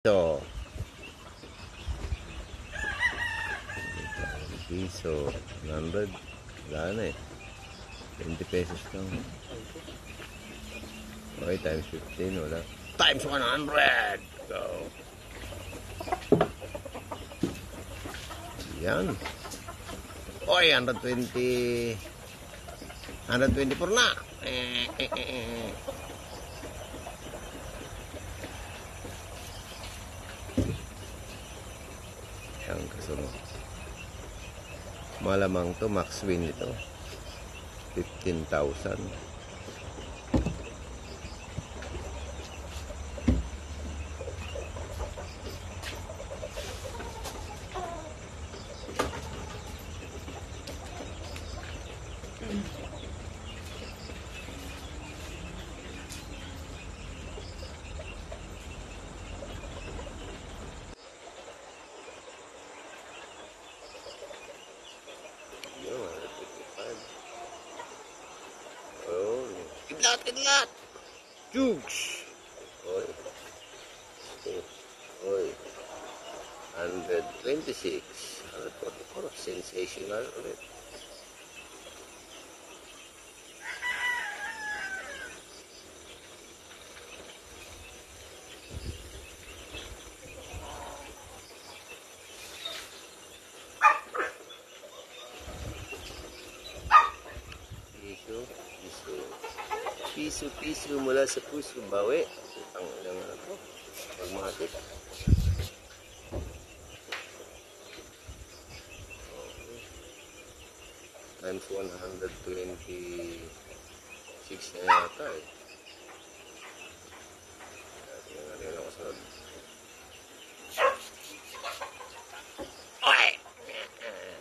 So, piso, 100, wala na eh. 20 pesos lang. Okay, times 15, wala. Times 100! Go! Yan. Oy, 120. 124 na. Yan, kasunod. Malamang to, max win ito. 15,000. Kidlat! Jugs! Oy. Oy. 126. 144. Sensational ulit. Piso mula sa puso, bawi. Ang ilang ako, magmatik. Times 126 na yata eh. Tingnan ako sa okay!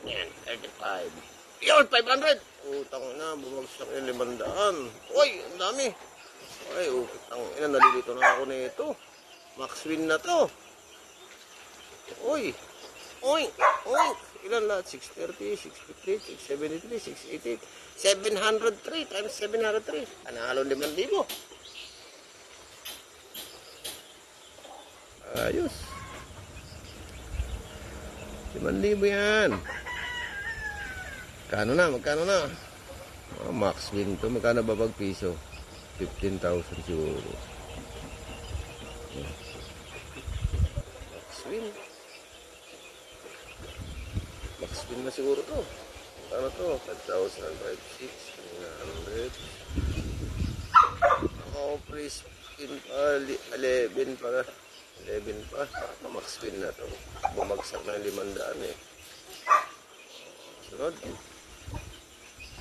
Yan, 35. Yun, 500! Utang na, bumagsak yung 500. Uy, ang dami. Ay, utang ina, nalilito na ako nito. Max win na to. Uy. Ilan lahat? 630, 650, 673, 680, 703 times 703. Panalo 5,000. Ayos. 5,000 yan. Magkano na? Oh, max win to. Magkano ba pag piso? 15,000 siguro. Max win. Max win na siguro to. Ano to? 5,000, 5,600. Oh, please. 11 pa. 11 pa. Max win na to. Bumagsak na 500 eh. Sunod.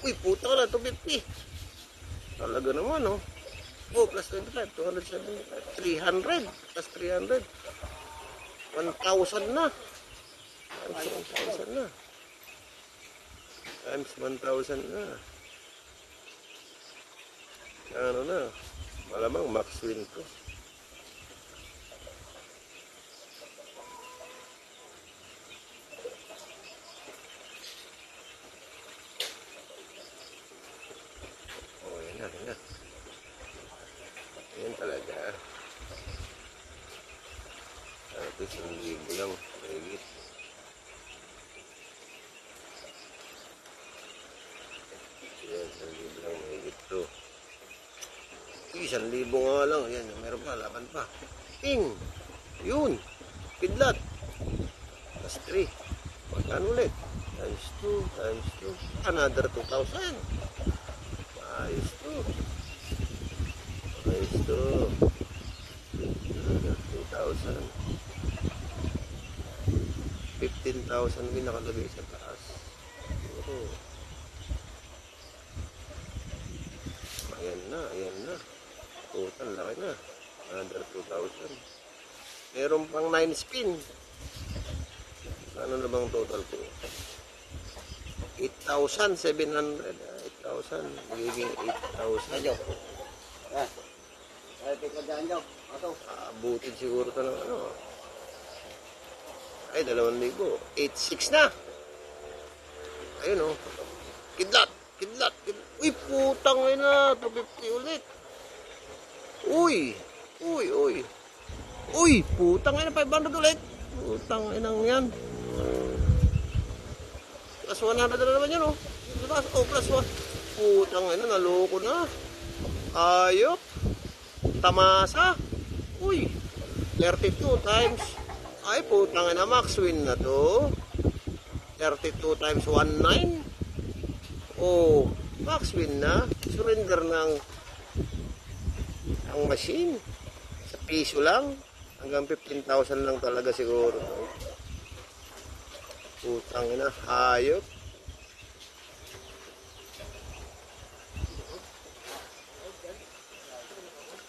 Uy, puta ka na, 250. Talaga naman, oh. Oh, plus 25, 275, 300, plus 300. 1,000 na. Times 1,000 na. Times 1,000 na. Ano na, malamang max win to. Yan talaga. Ito 1,000 lang. Mahigit. Yan, 1,000 lang. Mahigit to. 1,000 nga lang. Yan, meron pa. Laban pa. Ting! Yun! Kidlat! Plus 3. Magkano ulit? Times 2. Times 2. Another 2,000. Ayos to. Ito 2,000 15,000 din nakalagay sa taas. Ayan na total laki na, another 2,000. Meron pang 9 spin. Ano na bang total ko? 8,700. 8,000 magiging 8,000. Abutin siguro ito ng ano. Ay, 2,000. 8,600 na. Ayun, oh. Kidlat. Uy, putang ina. 250 ulit. Uy. Uy, putang ina, 500 ulit. Putang inang yan. Plus 100 na naman yan, oh. Oh, plus 1. Putang ina, naloko na. Ayop. Tamasa. Uy, 32 times. Ay, putang ina, max win na to. 32 times 19. Oh, max win na. Surrender ng ang machine. Sa piso lang. Hanggang 15,000 lang talaga siguro. Putang ina, hayop.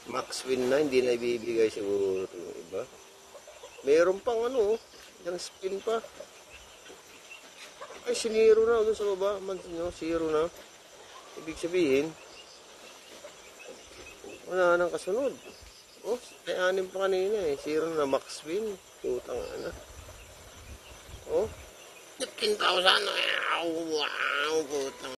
Max win na, hindi na ibibigay siguro yung iba. Meron pang ano, yung spin pa. Ay, siniro na doon sa baba. Zero na. Ibig sabihin, wala nang kasunod. Oh, may 6 pa kanina eh. Zero na max win. Putang ana. Oh, 15,000. Wow, putang.